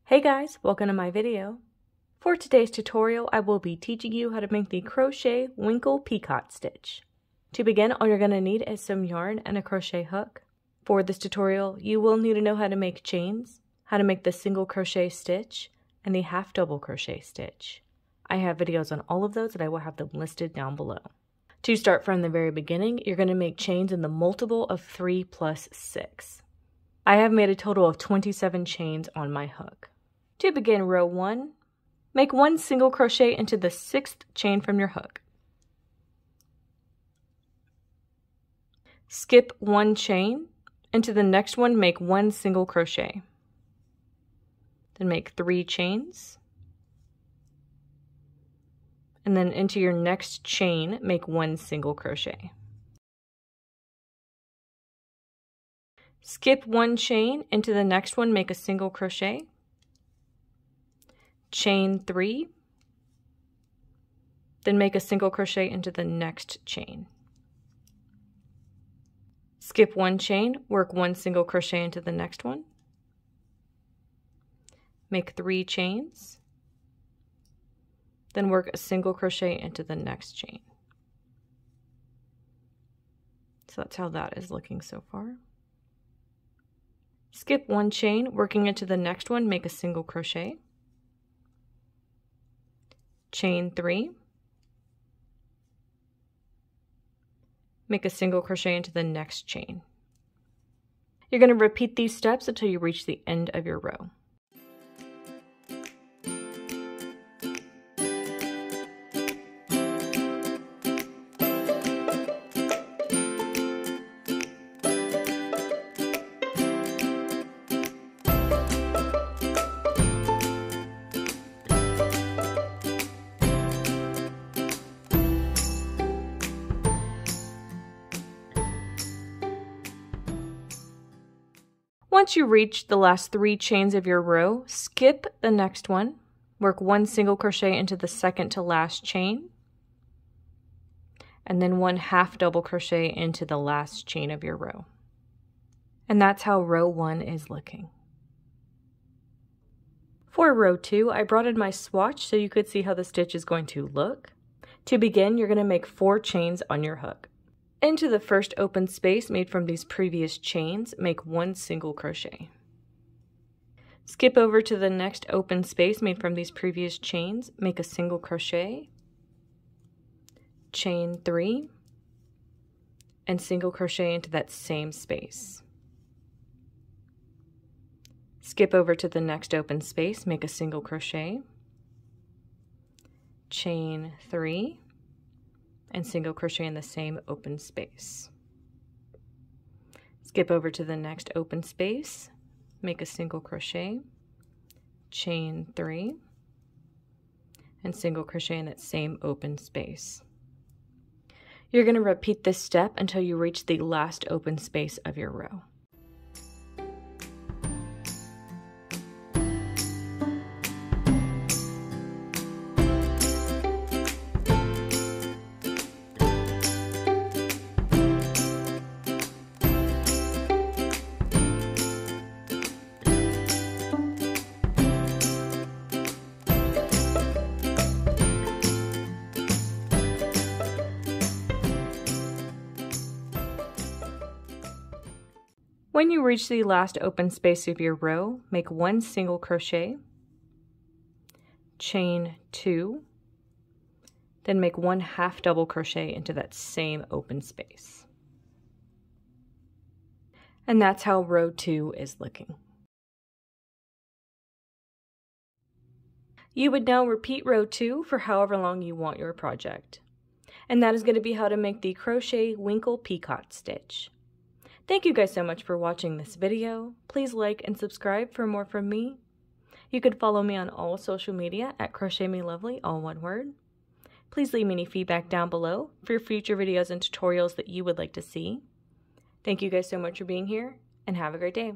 Hey guys, welcome to my video. For today's tutorial, I will be teaching you how to make the crochet Winkle Picot stitch. To begin, all you're going to need is some yarn and a crochet hook. For this tutorial, you will need to know how to make chains, how to make the single crochet stitch, and the half double crochet stitch. I have videos on all of those and I will have them listed down below. To start from the very beginning, you're going to make chains in the multiple of 3 plus 6. I have made a total of 27 chains on my hook. To begin row 1, make 1 single crochet into the 6th chain from your hook. Skip 1 chain, into the next one make 1 single crochet. Then make 3 chains. And then into your next chain, make 1 single crochet. Skip 1 chain, into the next one make a single crochet. Chain 3, then make a single crochet into the next chain. Skip 1 chain, work 1 single crochet into the next one. Make 3 chains, then work a single crochet into the next chain. So that's how that is looking so far. Skip 1 chain, working into the next one, make a single crochet. Chain 3, make a single crochet into the next chain. You're going to repeat these steps until you reach the end of your row. Once you reach the last 3 chains of your row, skip the next one, work 1 single crochet into the second to last chain, and then 1 half double crochet into the last chain of your row. And that's how row 1 is looking. For row 2, I brought in my swatch so you could see how the stitch is going to look. To begin, you're going to make 4 chains on your hook. Into the first open space made from these previous chains, make 1 single crochet. Skip over to the next open space made from these previous chains, make a single crochet, chain 3, and single crochet into that same space. Skip over to the next open space, make a single crochet, chain 3, and single crochet in the same open space. Skip over to the next open space, make a single crochet, chain 3, and single crochet in that same open space. You're going to repeat this step until you reach the last open space of your row. When you reach the last open space of your row, make 1 single crochet, chain 2, then make 1 half double crochet into that same open space. And that's how row 2 is looking. You would now repeat row 2 for however long you want your project. And that is going to be how to make the crochet Winkle Picot stitch. Thank you guys so much for watching this video. Please like and subscribe for more from me. You could follow me on all social media at crochetmelovely, all one word. Please leave me any feedback down below for future videos and tutorials that you would like to see. Thank you guys so much for being here, and have a great day.